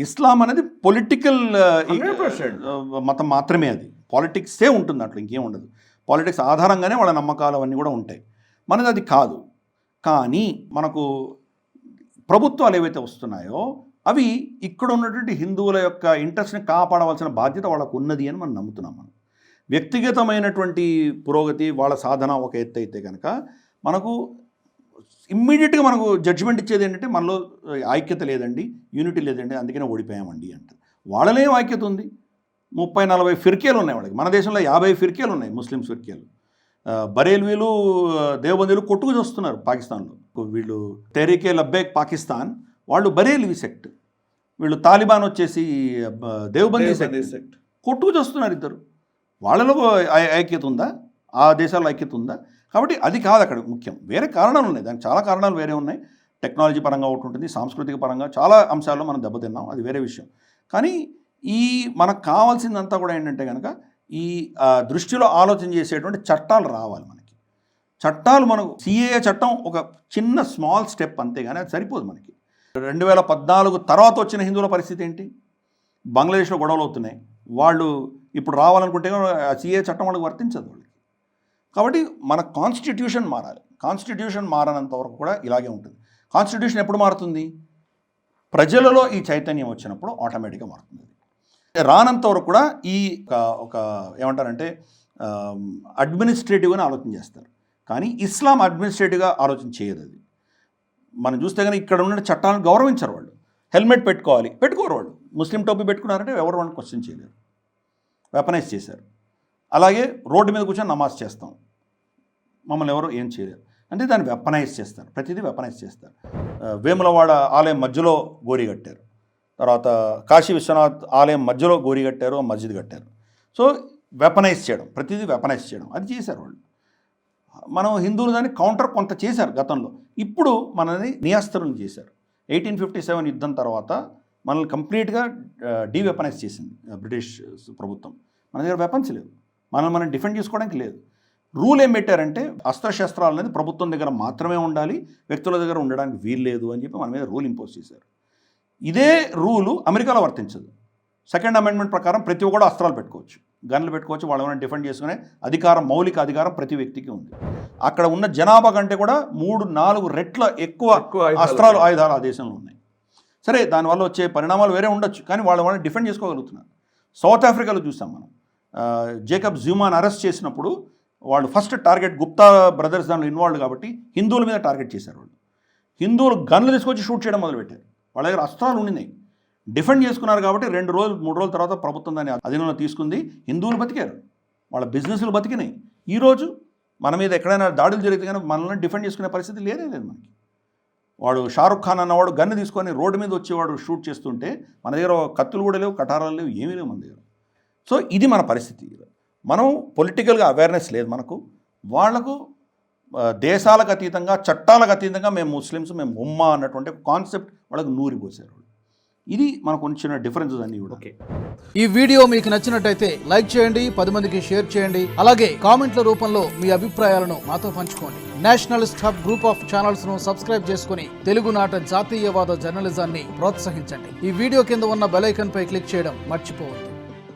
ఇస్లాం అనేది పొలిటికల్ మతం మాత్రమే, అది పాలిటిక్సే ఉంటుంది, అట్లా ఇంకేం ఉండదు. పాలిటిక్స్ ఆధారంగానే వాళ్ళ నమ్మకాలు అవన్నీ కూడా ఉంటాయి. మనది అది కాదు. కానీ మనకు ప్రభుత్వాలు ఏవైతే వస్తున్నాయో అవి ఇక్కడ ఉన్నటువంటి హిందువుల యొక్క ఇంట్రెస్ట్ని కాపాడవలసిన బాధ్యత వాళ్ళకు ఉన్నది అని మనం నమ్ముతున్నాం. మనం వ్యక్తిగతమైనటువంటి పురోగతి వాళ్ళ సాధన ఒక ఎత్తు అయితే కనుక మనకు ఇమ్మీడియట్గా మనకు జడ్జిమెంట్ ఇచ్చేది ఏంటంటే మనలో ఐక్యత లేదండి, యూనిటీ లేదండి, అందుకనే ఓడిపోయామండి అంటారు. వాళ్ళనే ఐక్యత ఉంది. 30-40 ఫిర్కేలు ఉన్నాయి వాళ్ళకి. మన దేశంలో 50 ఫిర్కేలు ఉన్నాయి, ముస్లిమ్స్ ఫిర్కేలు. బరేల్వీలు దేవబందీలు కొట్టుకు చూస్తున్నారు పాకిస్తాన్లో. వీళ్ళు తెహ్రీకే లబ్బైక్ పాకిస్తాన్, వాళ్ళు బరేల్వీ సెక్ట్. వీళ్ళు తాలిబాన్ వచ్చేసి దేవబందీ సెక్ట్. కొట్టుకు చూస్తున్నారు ఇద్దరు. వాళ్ళలో ఐక్యత ఉందా? ఆ దేశాల్లో ఐక్యత ఉందా? కాబట్టి అది కాదు అక్కడ ముఖ్యం. వేరే కారణాలు ఉన్నాయి, దానికి చాలా కారణాలు వేరే ఉన్నాయి. టెక్నాలజీ పరంగా ఒకటి ఉంటుంది, సాంస్కృతిక పరంగా చాలా అంశాల్లో మనం దెబ్బతిన్నాం, అది వేరే విషయం. కానీ ఈ మనకు కావాల్సిందంతా కూడా ఏంటంటే కనుక ఈ దృష్టిలో ఆలోచన చేసేటువంటి చట్టాలు రావాలి మనకి. చట్టాలు మనకు సిఏఏ చట్టం ఒక చిన్న స్మాల్ స్టెప్ అంతేగాని అది సరిపోదు మనకి. 2014 తర్వాత వచ్చిన హిందువుల పరిస్థితి ఏంటి? బంగ్లాదేశ్లో గొడవలు అవుతున్నాయి, వాళ్ళు ఇప్పుడు రావాలనుకుంటే సిఏఏ చట్టం వాళ్ళకి వర్తించదు వాళ్ళకి. కాబట్టి మన కాన్స్టిట్యూషన్ మారాలి. కాన్స్టిట్యూషన్ మారనంత వరకు కూడా ఇలాగే ఉంటుంది. కాన్స్టిట్యూషన్ ఎప్పుడు మారుతుంది? ప్రజలలో ఈ చైతన్యం వచ్చినప్పుడు ఆటోమేటిక్గా మారుతుంది. రానంత వరకు కూడా ఈ ఒక ఏమంటారంటే అడ్మినిస్ట్రేటివ్గానే ఆలోచన చేస్తారు, కానీ ఇస్లాం అడ్మినిస్ట్రేటివ్గా ఆలోచన చేయదు. అది మనం చూస్తే కానీ ఇక్కడ ఉన్న చట్టాలను గౌరవించరు వాళ్ళు. హెల్మెట్ పెట్టుకోవాలి, పెట్టుకోరు వాళ్ళు. ముస్లిం టోపీ పెట్టుకున్నారంటే ఎవరు వాళ్ళని క్వశ్చన్ చేయలేరు, వెపనైజ్ చేశారు. అలాగే రోడ్డు మీద కూర్చొని నమాజ్ చేస్తాం, మమ్మల్ని ఎవరు ఏం చేయలేరు అంటే దాన్ని వెపనైజ్ చేస్తారు, ప్రతిదీ వెపనైజ్ చేస్తారు. వేములవాడ ఆలయం మధ్యలో గోరి కట్టారు, తర్వాత కాశీ విశ్వనాథ్ ఆలయం మధ్యలో గోరి కట్టారు, మస్జిద్ కట్టారు. సో వెపనైజ్ చేయడం, ప్రతిదీ వెపనైజ్ చేయడం, అది చేశారు వాళ్ళు. మనం హిందువులు దాన్ని కౌంటర్ కొంత చేశారు గతంలో, ఇప్పుడు మనని నియాస్తరం చేశారు. 1857 యుద్ధం తర్వాత మనల్ని కంప్లీట్గా డీవెపనైజ్ చేసింది బ్రిటిష్ ప్రభుత్వం. మన దగ్గర వెపన్స్ లేవు, మనం డిఫెండ్ చేసుకోవడానికి లేదు. రూల్ ఏం పెట్టారంటే అస్త్రశస్త్రాలు అనేది ప్రభుత్వం దగ్గర మాత్రమే ఉండాలి, వ్యక్తుల దగ్గర ఉండడానికి వీలు లేదు అని చెప్పి మన మీద రూల్ ఇంపోజ్ చేశారు. ఇదే రూలు అమెరికాలో వర్తించదు. సెకండ్ అమెండ్మెంట్ ప్రకారం ప్రతి ఒక్కరు అస్త్రాలు పెట్టుకోవచ్చు, గన్లు పెట్టుకోవచ్చు, వాళ్ళని డిఫెండ్ చేసుకునే అధికారం, మౌలిక అధికారం ప్రతి వ్యక్తికి ఉంది. అక్కడ ఉన్న జనాభా కంటే కూడా 3-4 రెట్ల ఎక్కువ అస్త్రాలు, ఆయుధాలు ఆ దేశంలో ఉన్నాయి. సరే, దానివల్ల వచ్చే పరిణామాలు వేరే ఉండొచ్చు, కానీ వాళ్ళని డిఫెండ్ చేసుకోగలుగుతున్నారు. సౌత్ ఆఫ్రికాలో చూసాం మనం, జేకబ్ జూమాని అరెస్ట్ చేసినప్పుడు వాళ్ళు ఫస్ట్ టార్గెట్, గుప్తా బ్రదర్స్ దానిలో ఇన్వాల్వ్ కాబట్టి హిందువుల మీద టార్గెట్ చేశారు. వాళ్ళు హిందువులు గన్లు తీసుకొచ్చి షూట్ చేయడం మొదలుపెట్టారు. వాళ్ళ దగ్గర అస్త్రాలు ఉండినాయి, డిఫెండ్ చేసుకున్నారు కాబట్టి 2 రోజులు 3 రోజుల తర్వాత ప్రభుత్వం దాన్ని అధీనంలో తీసుకుంది. హిందువులు బతికారు, వాళ్ళ బిజినెస్లు బతికినాయి. ఈరోజు మన మీద ఎక్కడైనా దాడులు జరిగితే కానీ మనల్ని డిఫెండ్ చేసుకునే పరిస్థితి లేదే లేదు మనకి. వాడు షారుఖ్ ఖాన్ అన్నవాడు గన్ను తీసుకొని రోడ్డు మీద వచ్చేవాడు షూట్ చేస్తుంటే మన దగ్గర కత్తులు కూడా లేవు, కటారాలు లేవు, ఏమీ లేవు మన దగ్గర. సో ఇది మన పరిస్థితి. మనం పొలిటికల్గా అవేర్నెస్ లేదు మనకు. వాళ్లకు దేశాలకు అతీతంగా, చట్టాలకు అతీతంగా మేము ముస్లిమ్స్, మేము ఉమ్మా అన్నటువంటి కాన్సెప్ట్ వాళ్ళకు నూరిపోసారు. ఇది మనకు కొంచెం డిఫరెన్సెస్ అన్నీ కూడా. ఓకే, ఈ వీడియో మీకు నచ్చినట్టయితే లైక్ చేయండి, 10 మందికి షేర్ చేయండి. అలాగే కామెంట్ల రూపంలో మీ అభిప్రాయాలను మాతో పంచుకోండి. Nationalist hub group of channels ను సబ్స్క్రైబ్ చేసుకుని తెలుగునాట జాతీయవాద జర్నలిజాన్ని ప్రోత్సహించండి. ఈ వీడియో కింద ఉన్న బెల్ ఐకాన్ పై క్లిక్ చేయడం మర్చిపోవద్దు.